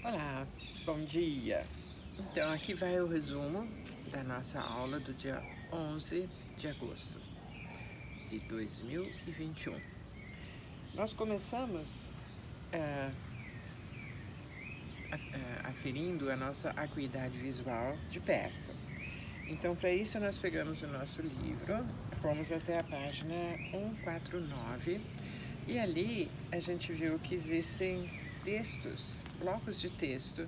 Olá, bom dia! Então, aqui vai o resumo da nossa aula do dia 11 de agosto de 2021. Nós começamos aferindo a nossa acuidade visual de perto. Então, para isso, nós pegamos o nosso livro, fomos até a página 149 e ali a gente viu que existem textos, blocos de texto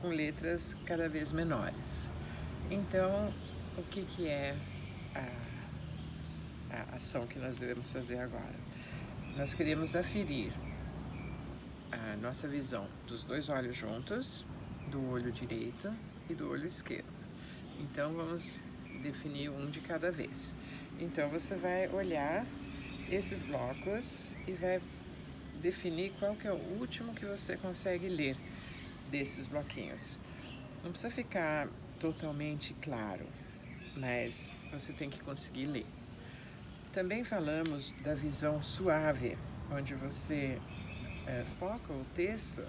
com letras cada vez menores. Então, o que é a ação que nós devemos fazer agora? Nós queremos aferir a nossa visão dos dois olhos juntos, do olho direito e do olho esquerdo. Então, vamos definir um de cada vez. Então, você vai olhar esses blocos e vai definir qual que é o último que você consegue ler desses bloquinhos. Não precisa ficar totalmente claro, mas você tem que conseguir ler. Também falamos da visão suave, onde você foca o texto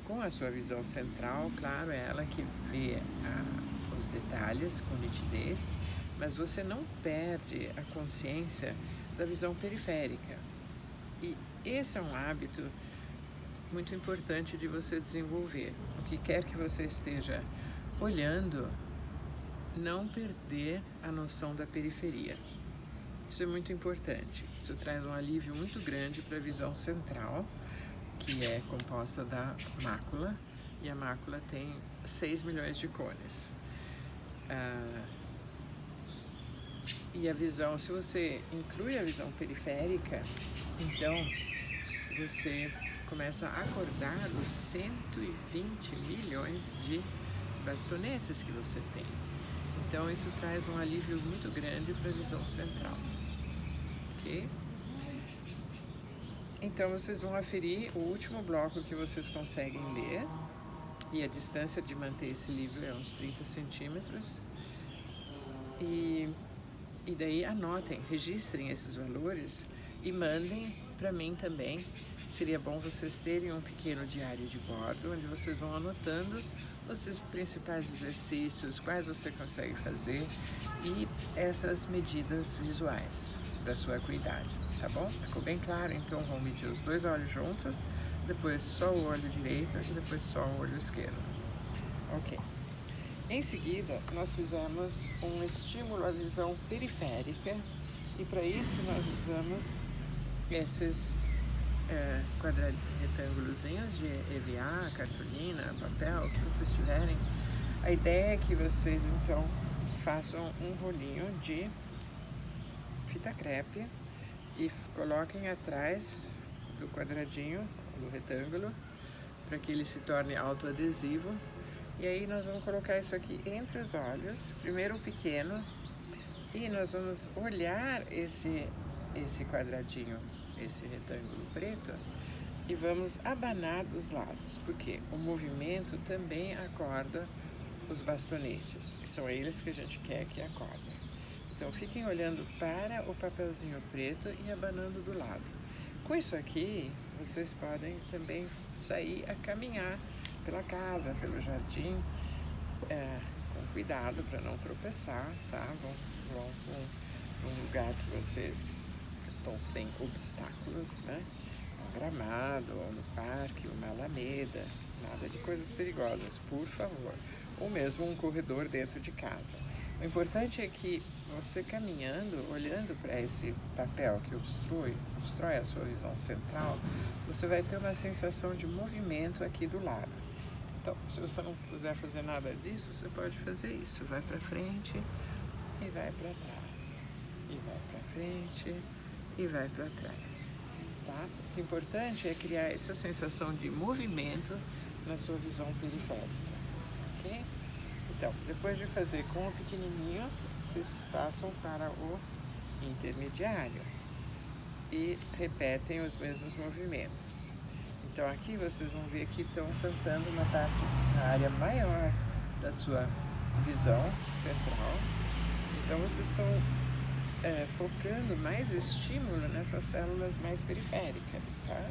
com a sua visão central, claro, é ela que vê os detalhes com nitidez, mas você não perde a consciência da visão periférica. E esse é um hábito muito importante de você desenvolver. O que quer que você esteja olhando, não perder a noção da periferia. Isso é muito importante. Isso traz um alívio muito grande para a visão central, que é composta da mácula, e a mácula tem 6 milhões de cones. E a visão, se você inclui a visão periférica, então você começa a acordar os 120 milhões de bastonetes que você tem. Então isso traz um alívio muito grande para a visão central. Ok? Então vocês vão aferir o último bloco que vocês conseguem ler. E a distância de manter esse livro é uns 30 centímetros. E daí anotem, registrem esses valores e mandem para mim também. Seria bom vocês terem um pequeno diário de bordo, onde vocês vão anotando os principais exercícios, quais você consegue fazer e essas medidas visuais da sua acuidade, tá bom? Ficou bem claro? Então vão medir os dois olhos juntos, depois só o olho direito e depois só o olho esquerdo. Ok. Em seguida, nós fizemos um estímulo à visão periférica e para isso nós usamos esses retângulozinhos de EVA, cartolina, papel, o que vocês tiverem. A ideia é que vocês então façam um rolinho de fita crepe e coloquem atrás do quadradinho, do retângulo, para que ele se torne autoadesivo. E aí nós vamos colocar isso aqui entre os olhos, primeiro o pequeno, e nós vamos olhar esse quadradinho, esse retângulo preto, e vamos abanar dos lados, porque o movimento também acorda os bastonetes, que são eles que a gente quer que acordem. Então fiquem olhando para o papelzinho preto e abanando do lado. Com isso aqui, vocês podem também sair a caminhar pela casa, pelo jardim, com cuidado para não tropeçar, tá? Vão para um lugar que vocês estão sem obstáculos, né? Um gramado, ou no parque, uma alameda, nada de coisas perigosas, por favor. Ou mesmo um corredor dentro de casa. O importante é que você caminhando, olhando para esse papel que obstrui a sua visão central, você vai ter uma sensação de movimento aqui do lado. Então, se você não quiser fazer nada disso, você pode fazer isso. Vai para frente e vai para trás. E vai para frente e vai para trás. Tá? O importante é criar essa sensação de movimento na sua visão periférica. Ok? Então, depois de fazer com o pequenininho, vocês passam para o intermediário e repetem os mesmos movimentos. Então aqui vocês vão ver que estão tampando uma parte, na área maior da sua visão central. Então vocês estão focando mais estímulo nessas células mais periféricas, tá?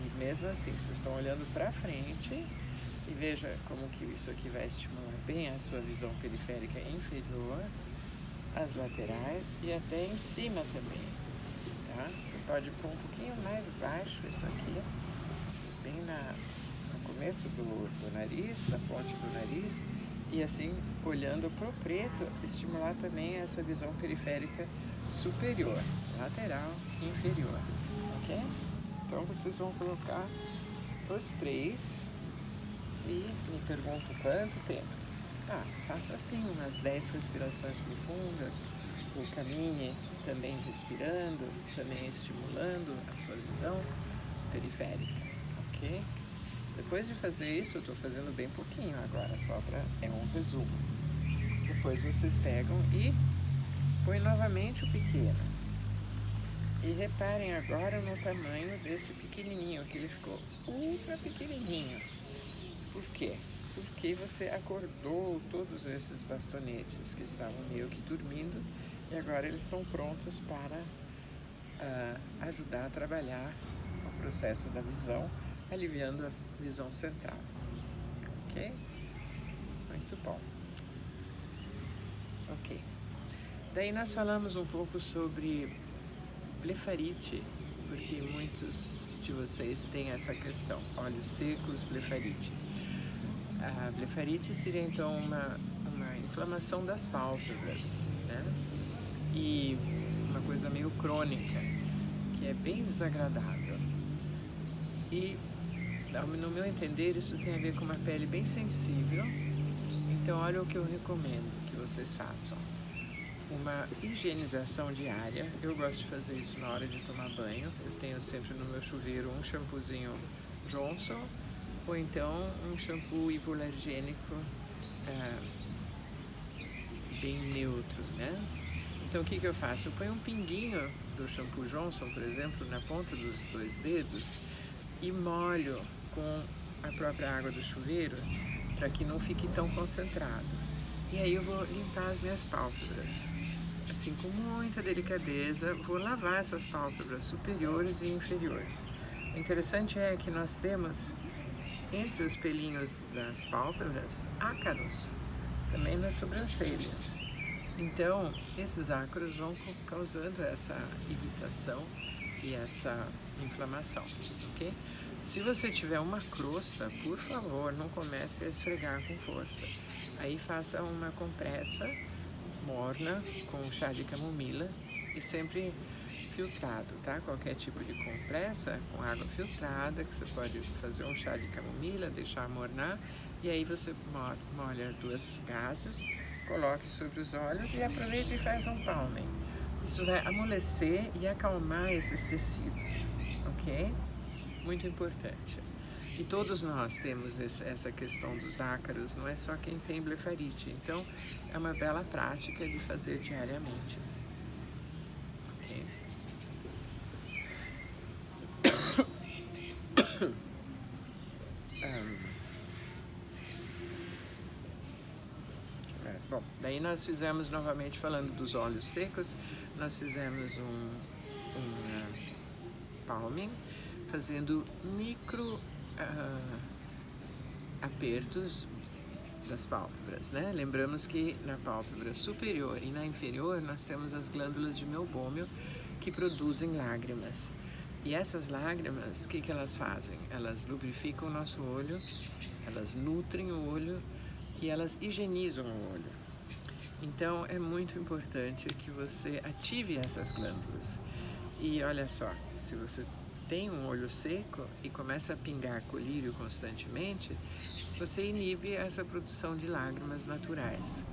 E mesmo assim, vocês estão olhando para frente e veja como que isso aqui vai estimular bem a sua visão periférica inferior, as laterais e até em cima também, tá? Você pode pôr um pouquinho mais baixo isso aqui, bem no começo do nariz, da ponte do nariz, e assim, olhando pro preto, estimular também essa visão periférica superior, lateral e inferior, ok? Então vocês vão colocar os 3 e me perguntam quanto tempo. Faça assim umas 10 respirações profundas, ou caminhe também respirando, também estimulando a sua visão periférica, ok? Depois de fazer isso, eu estou fazendo bem pouquinho agora, é um resumo. Depois vocês pegam e põem novamente o pequeno. E reparem agora no tamanho desse pequenininho, que ele ficou ultra pequenininho. Por quê? Porque você acordou todos esses bastonetes que estavam meio que dormindo e agora eles estão prontos para ajudar a trabalhar o processo da visão, aliviando a visão central. Ok? Muito bom. Ok. Daí nós falamos um pouco sobre blefarite, porque muitos de vocês têm essa questão, olhos secos, blefarite. A blefarite seria então uma inflamação das pálpebras, né? E uma coisa meio crônica, que é bem desagradável. E, no meu entender, isso tem a ver com uma pele bem sensível. Então, olha o que eu recomendo que vocês façam. Uma higienização diária. Eu gosto de fazer isso na hora de tomar banho. Eu tenho sempre no meu chuveiro um shampoozinho Johnson, ou então um shampoo hipoalergênico bem neutro, né? Então o que eu faço? Eu ponho um pinguinho do shampoo Johnson, por exemplo, na ponta dos 2 dedos e molho com a própria água do chuveiro para que não fique tão concentrado. E aí eu vou limpar as minhas pálpebras. Assim, com muita delicadeza, vou lavar essas pálpebras superiores e inferiores. O interessante é que nós temos entre os pelinhos das pálpebras ácaros, também nas sobrancelhas. Então, esses ácaros vão causando essa irritação e essa inflamação, ok? Se você tiver uma crosta, por favor, não comece a esfregar com força. Aí faça uma compressa morna com chá de camomila e sempre filtrado, tá? Qualquer tipo de compressa com água filtrada, que você pode fazer um chá de camomila, deixar mornar, e aí você molha 2 gases, coloque sobre os olhos e aproveite e faz um palming. Isso vai amolecer e acalmar esses tecidos, ok? Muito importante. E todos nós temos essa questão dos ácaros, não é só quem tem blefarite. Então, é uma bela prática de fazer diariamente. Ok? Bom, daí nós fizemos novamente, falando dos olhos secos, nós fizemos um palming, fazendo micro apertos das pálpebras, né? Lembramos que na pálpebra superior e na inferior nós temos as glândulas de meubômio que produzem lágrimas. E essas lágrimas, o que elas fazem? Elas lubrificam o nosso olho, elas nutrem o olho e elas higienizam o olho. Então é muito importante que você ative essas glândulas. E olha só, se você tem um olho seco e começa a pingar colírio constantemente, você inibe essa produção de lágrimas naturais.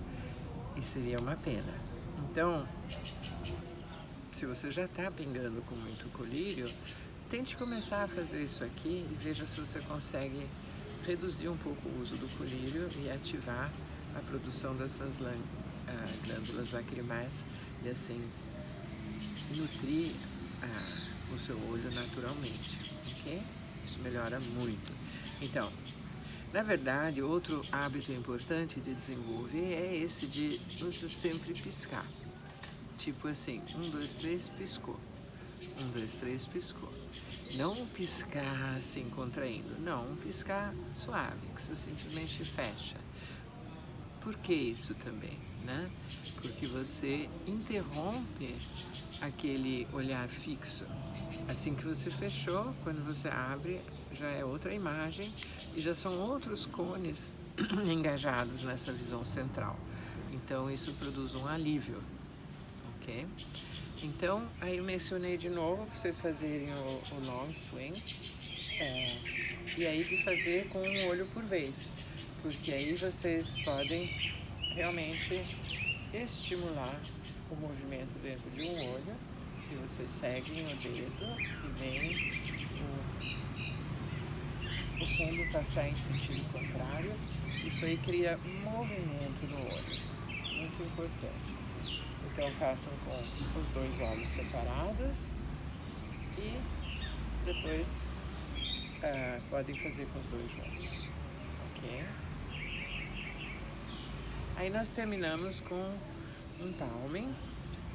E seria uma pena. Então, se você já está pingando com muito colírio, tente começar a fazer isso aqui e veja se você consegue reduzir um pouco o uso do colírio e ativar a produção dessas glândulas lacrimais e assim nutrir o seu olho naturalmente, ok? Isso melhora muito. Então, na verdade, outro hábito importante de desenvolver é esse de você sempre piscar. Tipo assim, 1, 2, 3, piscou. 1, 2, 3, piscou. Não piscar assim, contraindo. Não, um piscar suave, que você simplesmente fecha. Por que isso também, né? Porque você interrompe aquele olhar fixo. Assim que você fechou, quando você abre, já é outra imagem e já são outros cones engajados nessa visão central. Então isso produz um alívio, ok? Então, aí eu mencionei de novo para vocês fazerem o long swing, e aí de fazer com um olho por vez, porque aí vocês podem realmente estimular o movimento dentro de um olho, e vocês seguem o dedo e vem o fundo passar em sentido contrário. Isso aí cria movimento no olho, muito importante. Então façam com os dois olhos separados e depois podem fazer com os dois olhos, ok? Aí nós terminamos com um palming,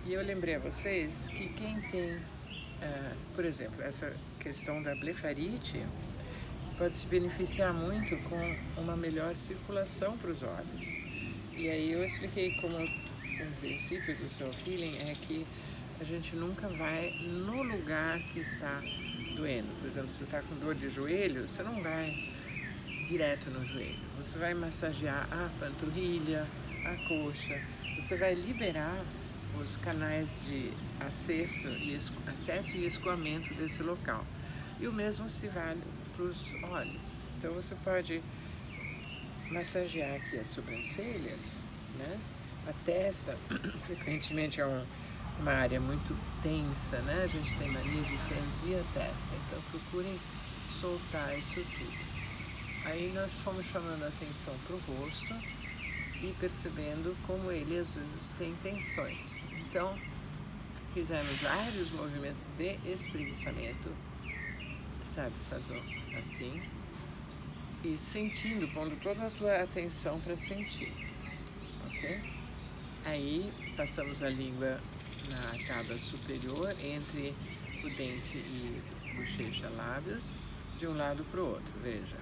e eu lembrei a vocês que quem tem, por exemplo, essa questão da blefarite pode se beneficiar muito com uma melhor circulação para os olhos. E aí eu expliquei como um princípio do self-healing é que a gente nunca vai no lugar que está doendo. Por exemplo, se você está com dor de joelho, você não vai direto no joelho. Você vai massagear a panturrilha, a coxa. Você vai liberar os canais de acesso e escoamento desse local. E o mesmo se vale para os olhos. Então você pode massagear aqui as sobrancelhas, né? A testa, frequentemente é uma área muito tensa, né? A gente tem mania de franzir a testa, então procurem soltar isso tudo. Aí nós fomos chamando a atenção para o rosto e percebendo como ele às vezes tem tensões. Então, fizemos vários movimentos de espreguiçamento, sabe? Fazendo assim e sentindo, pondo toda a tua atenção para sentir, ok? Aí passamos a língua na arcada superior entre o dente e bochecha, lábios, de um lado para o outro, veja.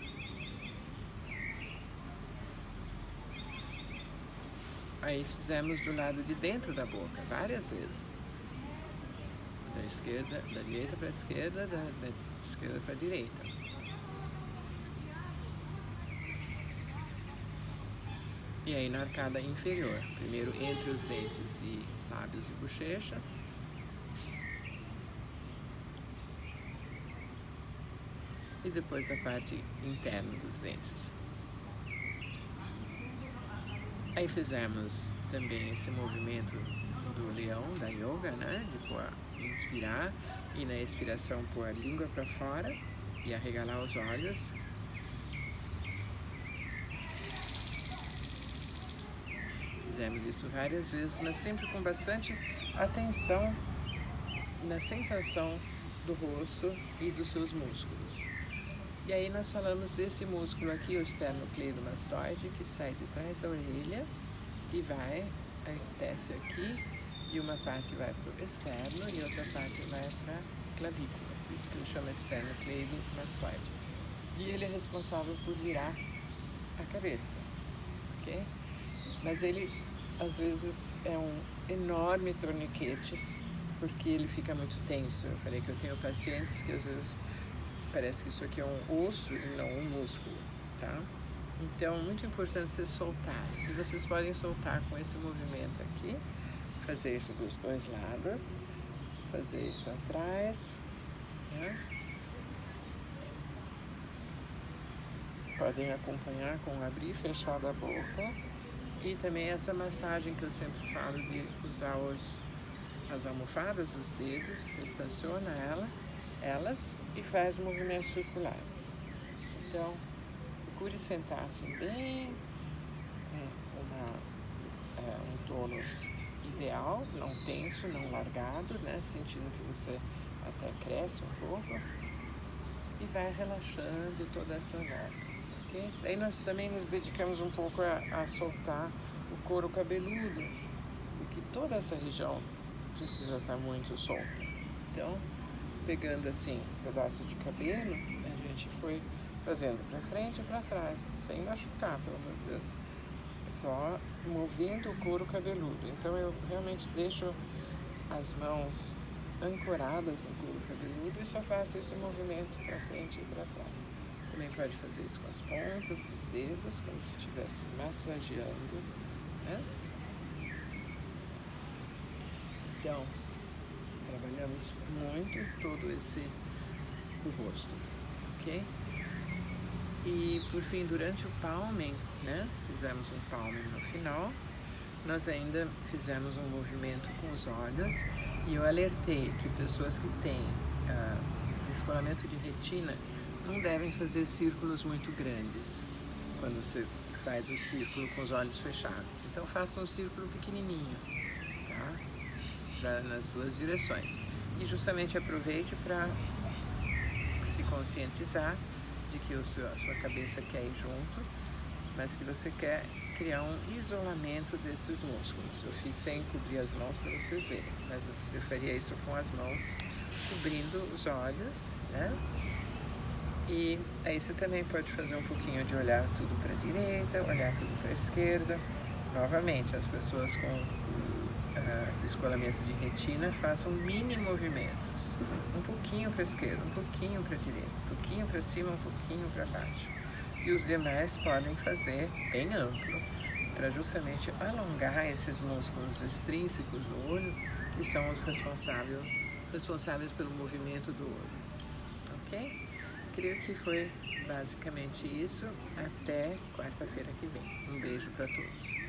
Aí fizemos do lado de dentro da boca, várias vezes. Da direita para a esquerda, da esquerda para a direita. E aí na arcada inferior, primeiro entre os dentes e lábios e bochechas. E depois a parte interna dos dentes. Aí fizemos também esse movimento do leão, da yoga, né? De inspirar e na expiração pôr a língua para fora e arregalar os olhos. Fizemos isso várias vezes, mas sempre com bastante atenção na sensação do rosto e dos seus músculos. E aí nós falamos desse músculo aqui, o esternocleidomastoide, que sai de trás da orelha e vai, aí desce aqui, e uma parte vai para o externo e outra parte vai para a clavícula. Por isso que ele chama esternocleidomastoide. E ele é responsável por virar a cabeça, ok? Mas ele, às vezes, é um enorme torniquete, porque ele fica muito tenso. Eu falei que eu tenho pacientes que, às vezes, parece que isso aqui é um osso e não um músculo, tá? Então, muito importante você soltar. E vocês podem soltar com esse movimento aqui, fazer isso dos dois lados, fazer isso atrás, né? Podem acompanhar com abrir e fechar da boca. E também essa massagem que eu sempre falo de usar as almofadas dos dedos, você estaciona elas e faz movimentos circulares. Então, procure sentar assim bem, um tônus ideal, não tenso, não largado, né? Sentindo que você até cresce um pouco e vai relaxando toda essa volta. Okay? Daí nós também nos dedicamos um pouco a soltar o couro cabeludo, porque toda essa região precisa estar muito solta. Então, pegando assim pedaços de cabelo, a gente foi fazendo para frente e para trás, sem machucar, pelo amor de Deus. Só movendo o couro cabeludo. Então eu realmente deixo as mãos ancoradas no couro cabeludo e só faço esse movimento para frente e para trás. Também pode fazer isso com as pontas dos dedos, como se estivesse massageando, né? Então, trabalhamos muito todo o rosto, ok? E por fim, durante o palming, né? Fizemos um palming no final. Nós ainda fizemos um movimento com os olhos e eu alertei que pessoas que têm descolamento de retina não devem fazer círculos muito grandes quando você faz o círculo com os olhos fechados. Então faça um círculo pequenininho, tá? Nas duas direções. E justamente aproveite para se conscientizar de que a sua cabeça quer ir junto, mas que você quer criar um isolamento desses músculos. Eu fiz sem cobrir as mãos para vocês verem, mas você faria isso com as mãos cobrindo os olhos, né? E aí você também pode fazer um pouquinho de olhar tudo para a direita, olhar tudo para a esquerda. Novamente, as pessoas com descolamento de retina façam mini movimentos. Um pouquinho para a esquerda, um pouquinho para a direita, um pouquinho para cima, um pouquinho para baixo. E os demais podem fazer bem amplo, para justamente alongar esses músculos extrínsecos do olho, que são os responsáveis pelo movimento do olho, ok? Creio que foi basicamente isso. Até quarta-feira que vem. Um beijo para todos.